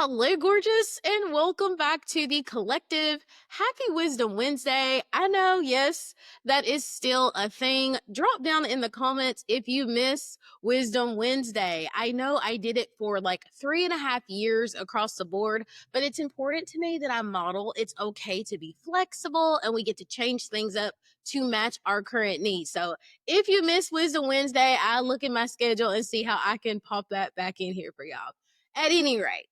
Hello, gorgeous, and welcome back to the collective. Happy Wisdom Wednesday. I know, yes, that is still a thing. Drop down in the comments if you miss Wisdom Wednesday. I know I did it for like 3.5 years across the board, but it's important to me that I model it's okay to be flexible and we get to change things up to match our current needs. So if you miss Wisdom Wednesday, I look at my schedule and see how I can pop that back in here for y'all. At any rate,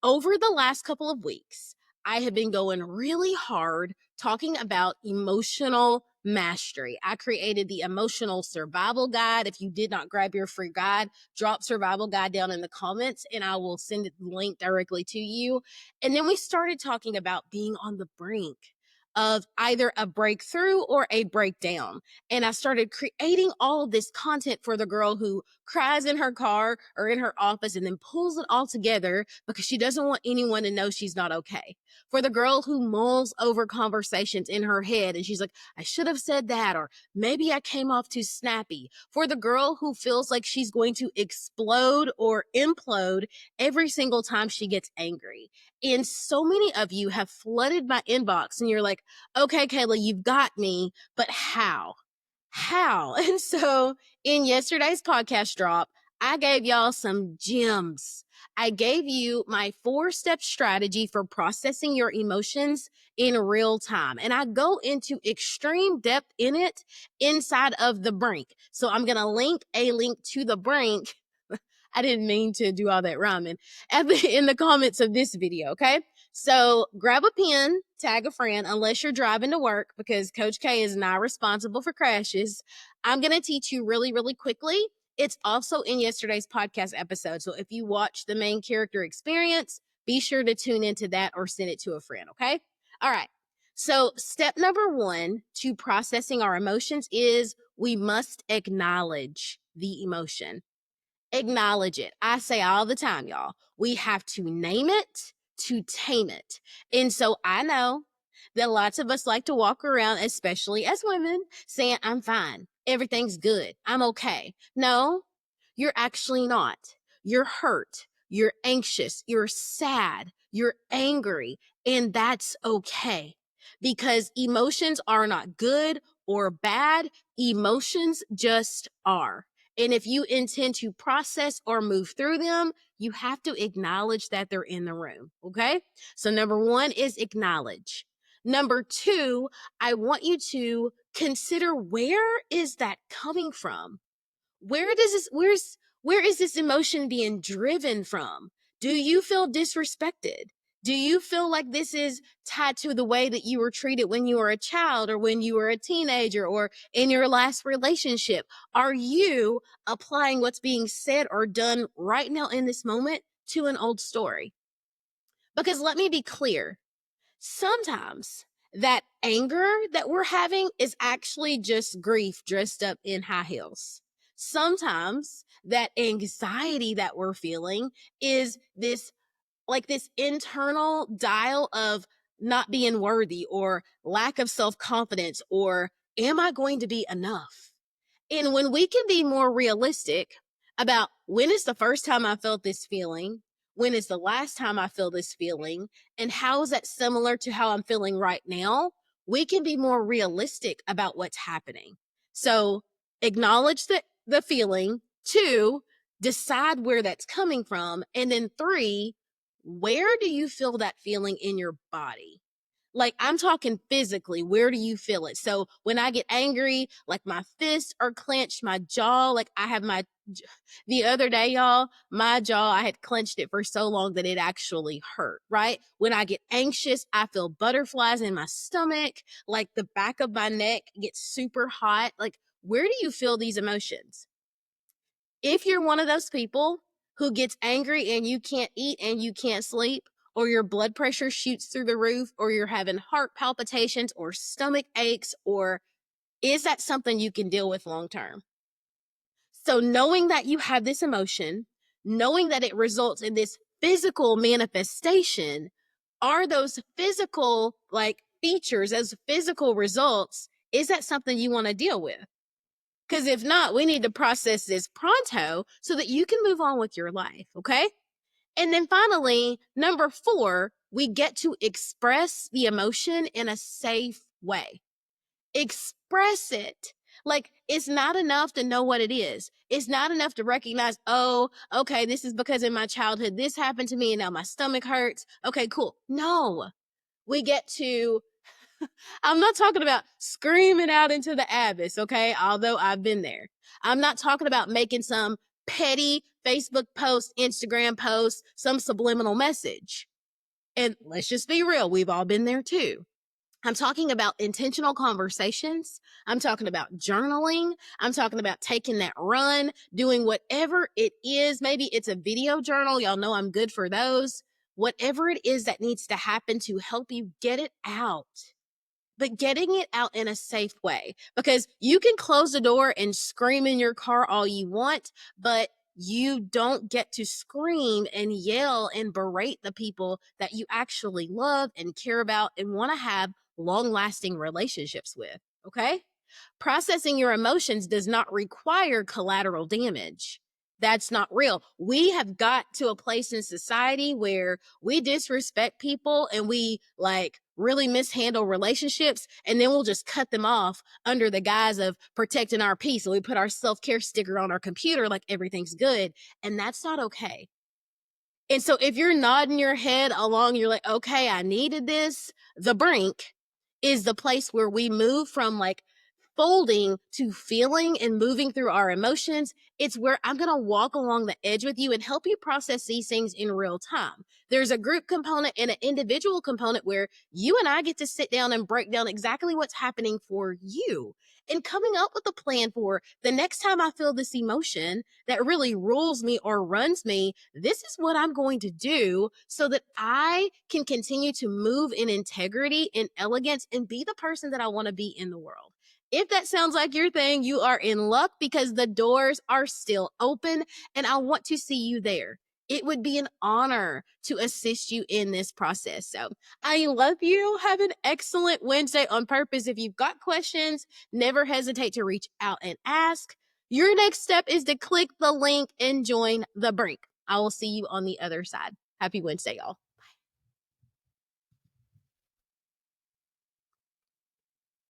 over the last couple of weeks, I have been going really hard talking about emotional mastery. I created the emotional survival guide. If you did not grab your free guide, drop survival guide down in the comments and I will send the link directly to you. And then we started talking about being on the brink of either a breakthrough or a breakdown. And I started creating all of this content for the girl who cries in her car or in her office and then pulls it all together because she doesn't want anyone to know she's not okay. For the girl who mulls over conversations in her head and she's like, I should have said that, or maybe I came off too snappy. For the girl who feels like she's going to explode or implode every single time she gets angry. And so many of you have flooded my inbox and you're like, okay, Kayla, you've got me, but how? How? And so in yesterday's podcast drop, I gave y'all some gems. I gave you my 4-step strategy for processing your emotions in real time. And I go into extreme depth in it inside of the Brink. So I'm going to link a link to the Brink. I didn't mean to do all that rhyming in the comments of this video. Okay. So grab a pen, tag a friend, unless you're driving to work, because Coach K is not responsible for crashes. I'm going to teach you really, really quickly. It's also in yesterday's podcast episode. So if you watch the main character experience, be sure to tune into that or send it to a friend. Okay. All right. So step number 1 to processing our emotions is we must acknowledge the emotion. Acknowledge it. I say all the time, y'all, we have to name it to tame it. And so I know that lots of us like to walk around, especially as women, saying, I'm fine. Everything's good. I'm okay. No, you're actually not. You're hurt. You're anxious. You're sad. You're angry. And that's okay because emotions are not good or bad. Emotions just are. And if you intend to process or move through them, you have to acknowledge that they're in the room. Okay. So number 1 is acknowledge. Number 2, I want you to consider, where is that coming from? Where is this emotion being driven from? Do you feel disrespected? Do you feel like this is tied to the way that you were treated when you were a child or when you were a teenager or in your last relationship? Are you applying what's being said or done right now in this moment to an old story? Because let me be clear, sometimes that anger that we're having is actually just grief dressed up in high heels. Sometimes that anxiety that we're feeling is this internal dial of not being worthy or lack of self-confidence or am I going to be enough? And when we can be more realistic about when is the first time I felt this feeling, when is the last time I feel this feeling, and how is that similar to how I'm feeling right now, we can be more realistic about what's happening. So acknowledge the feeling. 2, decide where that's coming from. And then 3, where do you feel that feeling in your body? Like, I'm talking physically, where do you feel it? So when I get angry, like my fists are clenched, my jaw, like I have the other day, y'all, my jaw, I had clenched it for so long that it actually hurt, right? When I get anxious, I feel butterflies in my stomach, like the back of my neck gets super hot. Like, where do you feel these emotions? If you're one of those people who gets angry and you can't eat and you can't sleep, or your blood pressure shoots through the roof, or you're having heart palpitations or stomach aches, or is that something you can deal with long term? So knowing that you have this emotion, knowing that it results in this physical manifestation, are those physical like features, as physical results, is that something you want to deal with? Because if not, we need to process this pronto so that you can move on with your life. Okay. And then finally, number 4, we get to express the emotion in a safe way. Express it. Like, it's not enough to know what it is. It's not enough to recognize, oh, okay, this is because in my childhood this happened to me and now my stomach hurts. Okay, cool. No, we get to, I'm not talking about screaming out into the abyss, okay? Although I've been there. I'm not talking about making some petty Facebook post, Instagram post, some subliminal message. And let's just be real, we've all been there too. I'm talking about intentional conversations. I'm talking about journaling. I'm talking about taking that run, doing whatever it is. Maybe it's a video journal. Y'all know I'm good for those. Whatever it is that needs to happen to help you get it out, but getting it out in a safe way, because you can close the door and scream in your car all you want, but you don't get to scream and yell and berate the people that you actually love and care about and want to have long lasting relationships with. Okay. Processing your emotions does not require collateral damage. That's not real. We have got to a place in society where we disrespect people and we like really mishandle relationships, and then we'll just cut them off under the guise of protecting our peace. And we put our self care sticker on our computer like everything's good. And that's not okay. And so if you're nodding your head along, you're like, okay, I needed this. The Brink is the place where we move from like folding to feeling and moving through our emotions. It's where I'm going to walk along the edge with you and help you process these things in real time. There's a group component and an individual component where you and I get to sit down and break down exactly what's happening for you and coming up with a plan for the next time I feel this emotion that really rules me or runs me. This is what I'm going to do so that I can continue to move in integrity and elegance and be the person that I want to be in the world. If that sounds like your thing, you are in luck because the doors are still open and I want to see you there. It would be an honor to assist you in this process. So I love you. Have an excellent Wednesday on purpose. If you've got questions, never hesitate to reach out and ask. Your next step is to click the link and join the Brink. I will see you on the other side. Happy Wednesday, y'all.